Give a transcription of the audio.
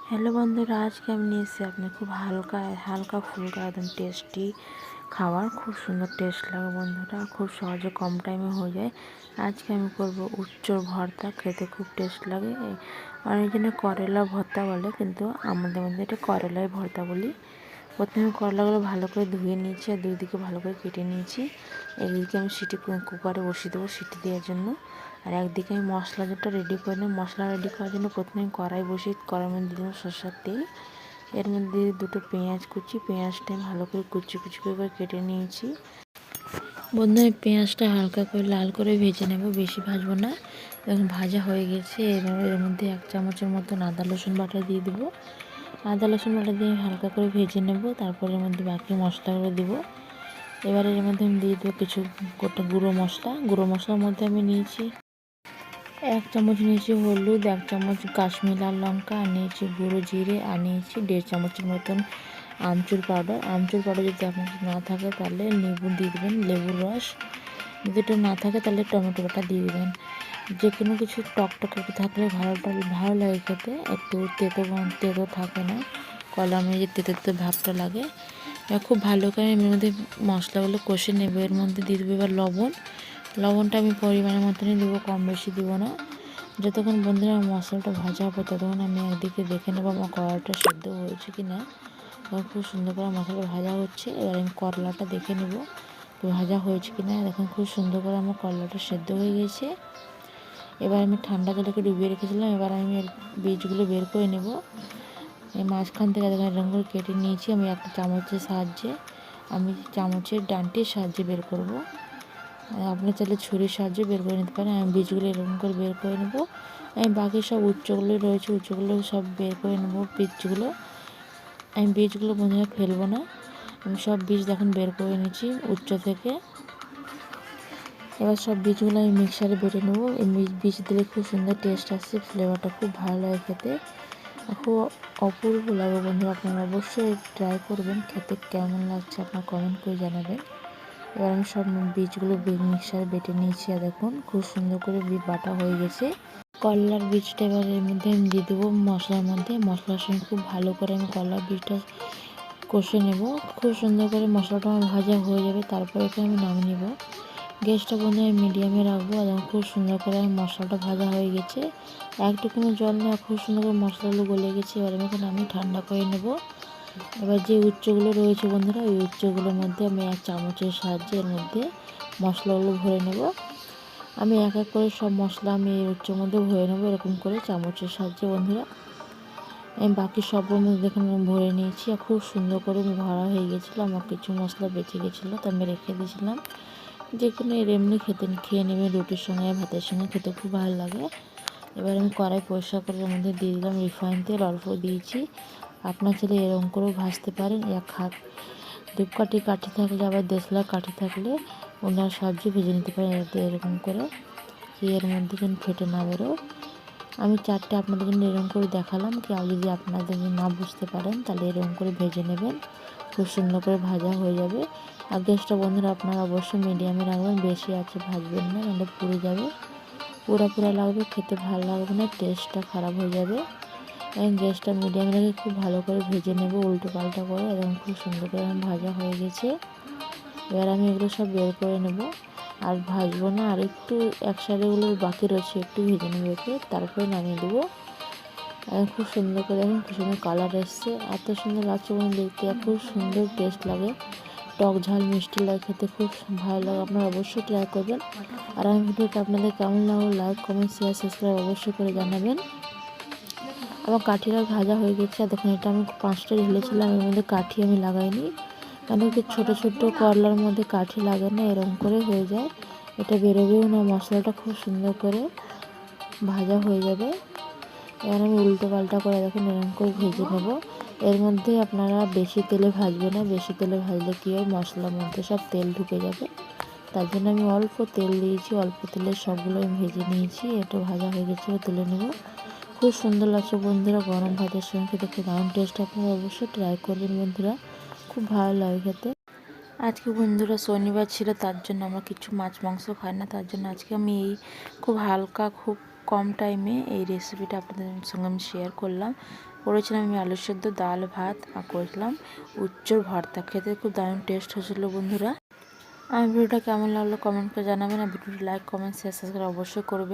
Hello বন্ধুরা, আজকে আমি নিয়ে এসেছি আপনি খুব হালকা হালকা ফুলকা একদম টেস্টি খাবার, খুব সুন্দর টেস্ট লাগে বন্ধুরা, খুব সহজে কম টাইমে হয়ে যায়। আজকে আমি করব উচ্চর ভর্তা, খেতে খুব টেস্ট লাগে। অনেকজনে করলা ভর্তা বলে, কিন্তু আমাদের মধ্যে এটা করলাই ভর্তা বলি। প্রথমে করলাগুলো ভালো করে ধুয়ে নিয়েছি আর দুই দিকে ভালো করে কেটে নিয়েছি। একদিকে আমি কুকারে বসিয়ে দেবো সিটি দেওয়ার জন্য, আর একদিকে আমি মশলাটা রেডি করে নেব। মশলা রেডি করার জন্য প্রথমে আমি কড়াই বসিয়ে কড়াইয়ের মধ্যে দেবো সরষের তেল। এর মধ্যে দুটো পেঁয়াজ কুচি, পেঁয়াজটা আমি ভালো করে কুচি কুচি করে কেটে নিয়েছি। বন্ধু, আমি পেঁয়াজটা হালকা করে লাল করে ভেজে নেব, বেশি ভাজবো না। এখন ভাজা হয়ে গেছে। এর মধ্যে 1 চামচের মতন আদা রসুন বাটা দিয়ে দেবো। আদা রসুন বাটা দিয়ে হালকা করে ভেজে নেব। তারপর এর মধ্যে বাকি মশলাগুলো দেবো। এবার এর মধ্যে আমি দিয়ে দেবো কিছু গোটা গুঁড়ো মশলা। গুঁড়ো মশলার মধ্যে আমি নিয়েছি 1 চামচ নিয়েছি হলুদ, 1 চামচ কাশ্মীরি লাল লঙ্কা, আর নিয়েছি গুঁড়ো জিরে, আর নিয়েছি 1.5 চামচের মতন আমচুর পাউডার। আমচুর পাউডার যদি আপনার না থাকে তাহলে লেবু দিয়ে দেবেন, লেবুর রস। যদি এটা না থাকে তাহলে টমেটো বাটা দিয়ে দেবেন। যে কোনো কিছু টকটকে থাকলে ভালো লাগে খেতে, একটু তেতো থাকে না, কলা মেয়ে তেতো তেতো ভাবটা লাগে। খুব ভালো করে এর মধ্যে মশলাগুলো কষে নেব। এর মধ্যে দিয়ে দেবো এবার লবণটা আমি পরিমাণের মতনই দেবো, কম বেশি দেবো না। যতক্ষণ বন্ধুরা আমার মশলাটা ভাজা হবে ততক্ষণ আমি একদিকে দেখে নেবো আমার কড়াইটা সেদ্ধ হয়েছে কি না। খুব সুন্দর করে মশলাটা ভাজা হচ্ছে। এবার আমি করলাটা দেখে নেব ভাজা হয়েছে কি না। দেখুন খুব সুন্দর করে আমার করলাটা সেদ্ধ হয়ে গেছে। এবার আমি ঠান্ডা জলে ডুবিয়ে রেখেছিলাম। এবার আমি এর বীজগুলো বের করে নেব। এই মাঝখান থেকে দেখুন এরকম করে কেটে নিয়েছি। আমি একটা চামচের সাহায্যে, আমি চামচের ডান্টির সাহায্যে বের করব। আপনি চাইলে ছুরির সাহায্যে বের করে নিতে পারেন। আমি বীজগুলো এরকম করে বের করে নেব। আমি বাকি সব উচ্চগুলো রয়েছে, উচ্চগুলো সব বের করে নেব। বীজগুলো বন্ধুরা ফেলবো না। আমি সব বীজ দেখুন বের করে নিচ্ছি উচ্চ থেকে। এবার সব বীজগুলো আমি মিক্সারে বেটে নেব। এই বীজ দিলে খুব সুন্দর টেস্ট আসছে, ফ্লেভারটা খুব ভালো লাগে খেতে, খুব অপূর্ব লাগে বন্ধুরা। আপনারা অবশ্যই ট্রাই করবেন, খেতে কেমন লাগছে আপনার কমেন্ট করে জানাবেন। এবার আমি সব বীজগুলো মিক্সারে বেটে নিয়েছি। আর দেখুন খুব সুন্দর করে বাটা হয়ে গেছে। করলার বীজটা এবার এর মধ্যে আমি দিয়ে দেবো মশলার মধ্যে। মশলার সঙ্গে খুব ভালো করে আমি করলার বীজটা কষে নেব। খুব সুন্দর করে মশলাটা আমার ভাজা হয়ে যাবে, তারপর একে আমি নামিয়ে নেব। গ্যাসটা বন্ধ আমি মিডিয়ামে রাখবো। আর খুব সুন্দর করে মশলাটা ভাজা হয়ে গেছে। একটুকুনো জল নেওয়া, খুব সুন্দর করে মশলাগুলো গলে গেছে। এবার আমি ঠান্ডা করে নেব। এবার যে উচ্চগুলো রয়েছে বন্ধুরা, ওই উচ্চগুলোর মধ্যে আমি 1 চামচের সাহায্যে এর মধ্যে মশলাগুলো ভরে নেব। আমি এক এক করে সব মশলা আমি এই উচ্চের মধ্যে ভরে নেব, এরকম করে চামচের সাহায্যে বন্ধুরা। আমি বাকি সবগুলোর মধ্যে দেখুন ভরে নিয়েছি। আর খুব সুন্দর করে ভরা হয়ে গেছিলো। আমার কিছু মশলা বেঁচে গেছিলো, তো আমি রেখে দিয়েছিলাম। যে কোনো এমনি খেয়ে নেবে, রুটির সঙ্গে ভাতের সঙ্গে খেতে খুব ভালো লাগে। এবার আমি কড়াই পরিষ্কার করে এর মধ্যে দিয়ে দিলাম রিফাইন তেল, অল্প দিয়েছি। আপনার ছেলে এরকম করেও ভাজতে পারেন। ধূপকাঠি কাঠি থাকলে, আবার দেশলার কাঠি থাকলে ওনার সাহায্যে ভেজে নিতে পারেন এরকম করে, কি এর মধ্যে যেন ফেটে না বেরো। আমি 4টে আপনাদের জন্য এরকম করে দেখালাম, কি আর যদি আপনাদের যদি না বুঝতে পারেন তাহলে এরকম করে ভেজে নেবেন, খুব সুন্দর করে ভাজা হয়ে যাবে। আর গ্যাসটা বন্ধুরা আপনারা অবশ্যই মিডিয়ামে রাখবেন, বেশি আছে ভাজবেন না, নাহলে পুড়ে যাবে। পুরা লাগবে, খেতে ভালো লাগবে না, টেস্টটা খারাপ হয়ে যাবে। গ্যাসটা মিডিয়ামে রেখে খুব ভালো করে ভেজে নেব, উল্টো পাল্টা করে। এবং খুব সুন্দর করে ভাজা হয়ে গেছে। এবার আমি এগুলো সব বের করে নেব, আর ভাজবো না। আর একটু এক সাইডেগুলো বাকি রয়েছে, একটু ভেজে নেবো একে, তারপরে নামিয়ে দেবো। খুব সুন্দর করে দেখুন খুব সুন্দর কালার এসছে, এত সুন্দর লাগছে দেখতে, খুব সুন্দর টেস্ট লাগে, টক ঝাল মিষ্টি লাগে, খেতে খুব ভালো লাগে। আপনারা অবশ্যই ট্রাই করবেন। আর আমি ভিডিওটা আপনাদের কেমন লাগলো লাইক কমেন্ট শেয়ার সাবস্ক্রাইব অবশ্যই করে জানাবেন। আমার কাঠিটা ভাজা হয়ে গেছে। আর দেখুন এটা আমি 5টা ঢেলেছিলাম, এর মধ্যে কাঠি আমি লাগাইনি, কেন কি ছোটো ছোটো করলার মধ্যে কাঠি লাগে না, এরকম করে হয়ে যায়, এটা বেরোবেও না। মশলাটা খুব সুন্দর করে ভাজা হয়ে যাবে। এবার আমি উল্টো পাল্টা করে দেখুন এরকম করে ভেজে নেব। এর মধ্যে আপনারা বেশি তেলে ভাজবে না, বেশি তেলে ভাজলে কী হয়, মশলার মধ্যে সব তেল ঢুকে যাবে। তার জন্য আমি অল্প তেল দিয়েছি, অল্প তেলে সবগুলো আমি ভেজে নিয়েছি। এটা ভাজা হয়ে গেছে, তুলে নেব। খুব সুন্দর লাগছে বন্ধুরা, গরম ভাতের সঙ্গে খেতে খুব দারুণ টেস্ট। আপনারা অবশ্যই ট্রাই করবেন বন্ধুরা, খুব ভালো লাগে খেতে। আজকে বন্ধুরা শনিবার ছিল, তার জন্য আমরা কিছু মাছ মাংস খাই না, তার জন্য আজকে আমি এই খুব হালকা খুব কম টাইমে এই রেসিপিটা আপনাদের সঙ্গে আমি শেয়ার করলাম। করেছিলাম আমি আলু সেদ্ধ, ডাল, ভাত, আর করেছিলাম উচ্চর ভর্তা। খেতে খুব দারুণ টেস্ট হয়েছিল বন্ধুরা। আমার ভিডিওটা কেমন লাগলো কমেন্ট করে জানাবেন, আর ভিডিওটি লাইক, কমেন্ট, শেয়ার, সাবস্ক্রাইব অবশ্যই করবেন।